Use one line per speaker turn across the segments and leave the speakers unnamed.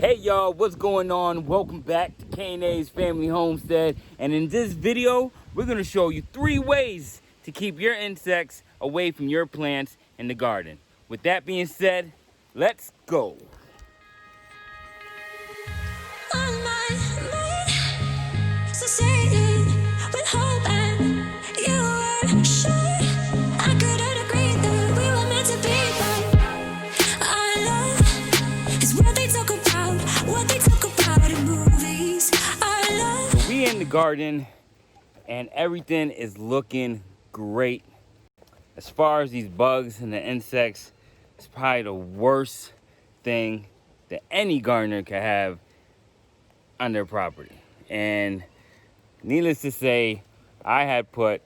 Hey y'all, what's going on? Welcome back to K&A's Family Homestead. And in this video, we're gonna show you 3 ways to keep your insects away from your plants in the garden. With that being said, let's go. So we in the garden and everything is looking great. As far as these bugs and the insects, it's probably the worst thing that any gardener could have on their property. And needless to say, I had put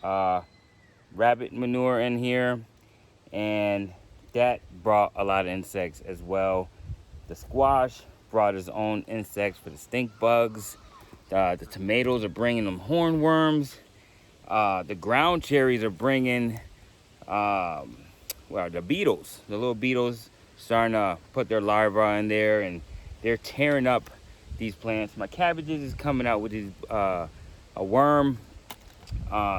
rabbit manure in here, and that brought a lot of insects as well. The squash brought its own insects for the stink bugs. The tomatoes are bringing them hornworms. The ground cherries are bringing the beetles. The little beetles starting to put their larvae in there, and they're tearing up these plants. My cabbages is coming out with these, a worm.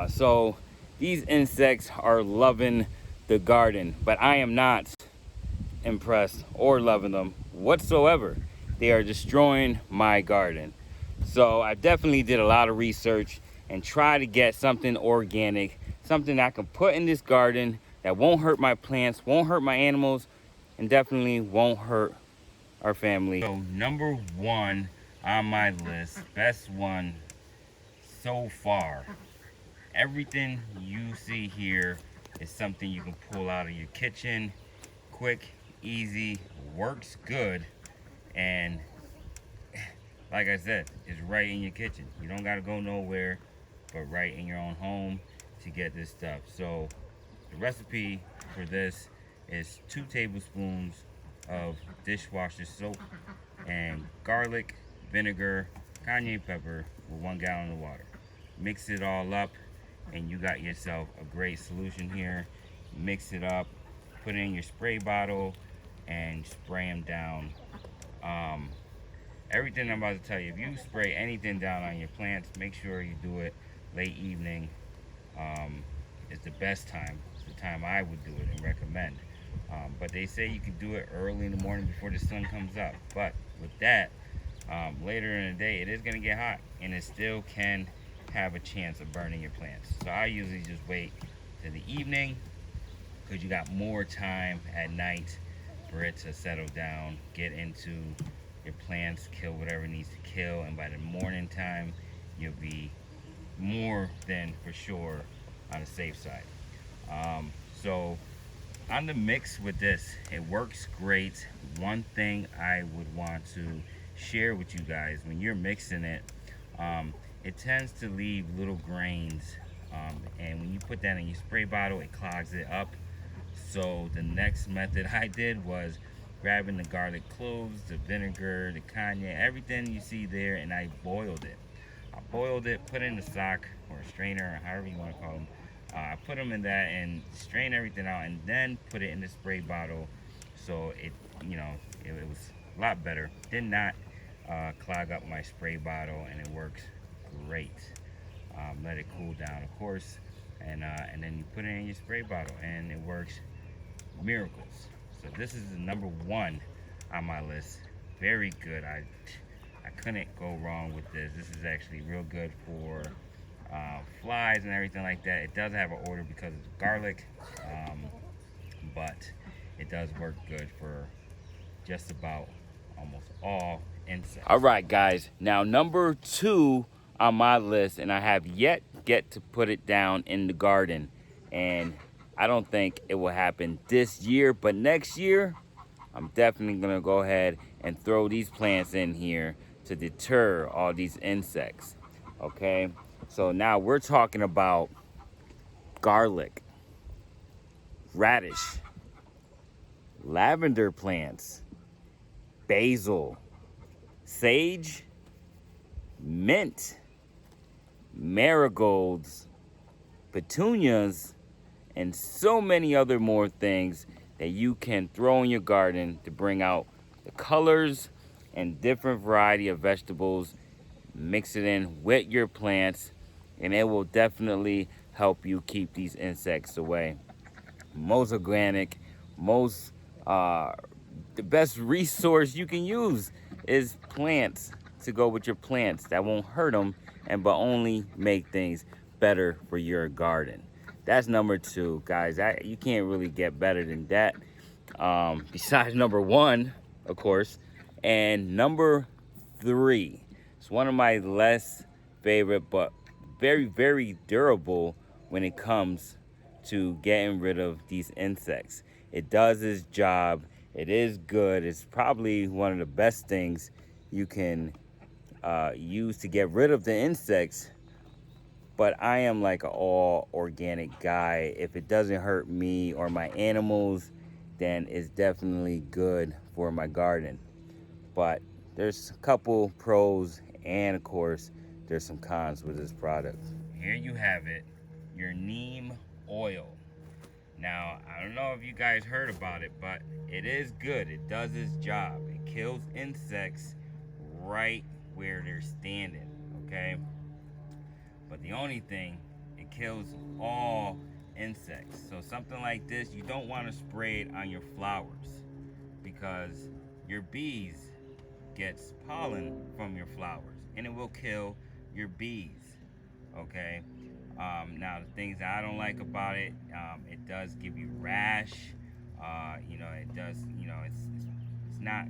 So these insects are loving the garden, but I am not impressed or loving them whatsoever. They are destroying my garden. So I definitely did a lot of research and try to get something organic, something I can put in this garden that won't hurt my plants, won't hurt my animals, and definitely won't hurt our family. So number 1 on my list, best one so far. Everything you see here is something you can pull out of your kitchen. Quick, easy, works good, and like I said, it's right in your kitchen. You don't gotta go nowhere, but right in your own home to get this stuff. So the recipe for this is 2 tablespoons of dishwasher soap and garlic, vinegar, cayenne pepper with 1 gallon of water. Mix it all up and you got yourself a great solution here. Mix it up, put it in your spray bottle, and spray them down. Everything I'm about to tell you, if you spray anything down on your plants, make sure you do it late evening. It's the best time. It's the time I would do it and recommend. But they say you can do it early in the morning before the sun comes up. But with that, later in the day, it is going to get hot, and it still can have a chance of burning your plants. So I usually just wait to the evening, because you got more time at night for it to settle down, get into your plants, kill whatever needs to kill, and by the morning time you'll be more than for sure on the safe side. So on the mix with this, it works great. One thing I would want to share with you guys, when you're mixing it, it tends to leave little grains, and when you put that in your spray bottle, it clogs it up. So the next method I did was grabbing the garlic cloves, the vinegar, the cayenne, everything you see there, and I boiled it. I boiled it, put it in a sock or a strainer, or however you want to call them. I put them in that and strain everything out, and then put it in the spray bottle. So it was a lot better. Did not clog up my spray bottle, and it works great. Let it cool down, of course, and then you put it in your spray bottle, and it works miracles. So this is the number 1 on my list. Very good. I couldn't go wrong with this. This is actually real good for flies and everything like that. It does have an order because of the garlic, but it does work good for just about almost all insects. All right, guys. Now number 2 on my list, and I have yet to put it down in the garden, and I don't think it will happen this year, but next year I'm definitely gonna go ahead and throw these plants in here to deter all these insects. Okay, so now we're talking about garlic, radish, lavender plants, basil, sage, mint, marigolds, petunias, and so many other more things that you can throw in your garden to bring out the colors and different variety of vegetables. Mix it in with your plants, and it will definitely help you keep these insects away. Most organic, most the best resource you can use is plants to go with your plants. That won't hurt them, and but only make things better for your garden. That's number two, guys. You can't really get better than that. Besides number one, of course, and number three. It's one of my less favorite, but very, very durable when it comes to getting rid of these insects. It does its job. It is good. It's probably one of the best things you can use to get rid of the insects. But I am like an all organic guy. If it doesn't hurt me or my animals, then it's definitely good for my garden. But there's a couple pros, and of course there's some cons with this product. Here you have it, your neem oil. Now, I don't know if you guys heard about it, but it is good. It does its job. It kills insects right where they're standing, okay? But the only thing, it kills all insects. So something like this, you don't want to spray it on your flowers, because your bees gets pollen from your flowers, and it will kill your bees, okay? Now, the things that I don't like about it, it does give you rash. It does, it's not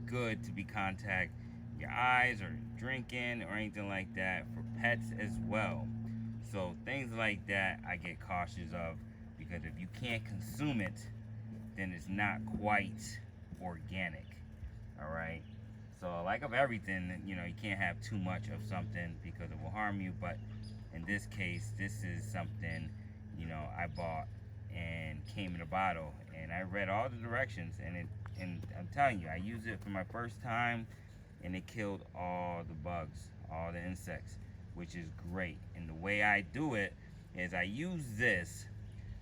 good to be contact your eyes or drinking or anything like that, for pets as well. So things like that I get cautious of, because if you can't consume it, then it's not quite organic. All right. So like of everything, you can't have too much of something because it will harm you. But in this case, this is something, I bought and came in a bottle, and I read all the directions, and I'm telling you, I used it for my first time, and it killed all the bugs, all the insects, which is great. And the way I do it is I use this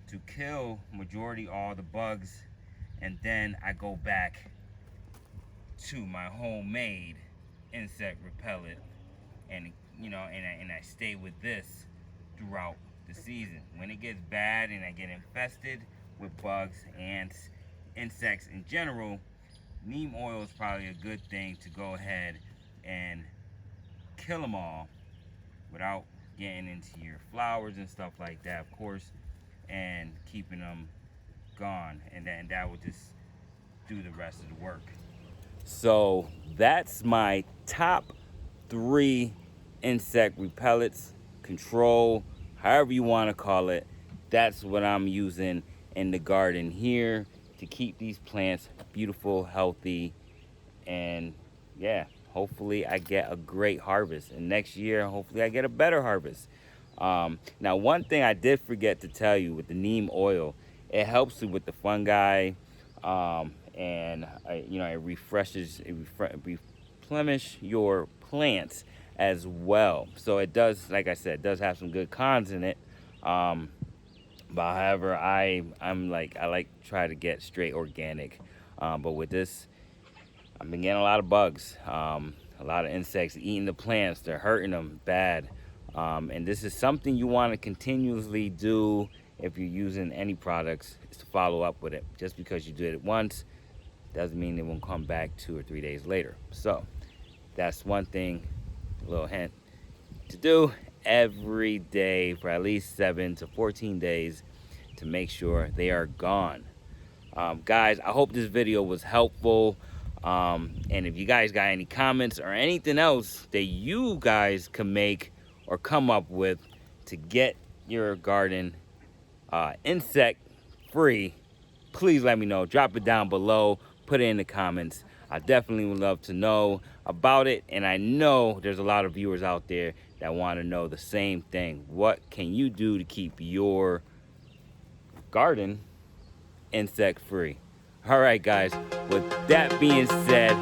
to kill majority all the bugs, and then I go back to my homemade insect repellent, and I stay with this throughout the season. When it gets bad and I get infested with bugs, ants, insects in general, neem oil is probably a good thing to go ahead and kill them all without getting into your flowers and stuff like that, of course, and keeping them gone, and that will just do the rest of the work. So that's my top 3 insect repellents, control, however you want to call it. That's what I'm using in the garden here to keep these plants beautiful, healthy, and yeah, hopefully I get a great harvest. And next year, hopefully I get a better harvest. Now, one thing I did forget to tell you with the neem oil, it helps you with the fungi, and it refreshes, replenish your plants as well. So it does, like I said, does have some good cons in it. But however, I like try to get straight organic. But with this, I've been getting a lot of bugs, a lot of insects eating the plants. They're hurting them bad. And this is something you want to continuously do if you're using any products, is to follow up with it. Just because you did it once doesn't mean it won't come back 2 or 3 days later. So that's one thing, a little hint, to do every day for at least 7 to 14 days to make sure they are gone. Guys, I hope this video was helpful. And if you guys got any comments or anything else that you guys can make or come up with to get your garden insect free, please let me know. Drop it down below, put it in the comments. I definitely would love to know about it, and I know there's a lot of viewers out there that want to know the same thing. What can you do to keep your garden insect free? All right, guys, with that being said,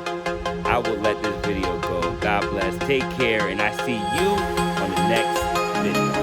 I will let this video go. God bless, take care, and I see you on the next video.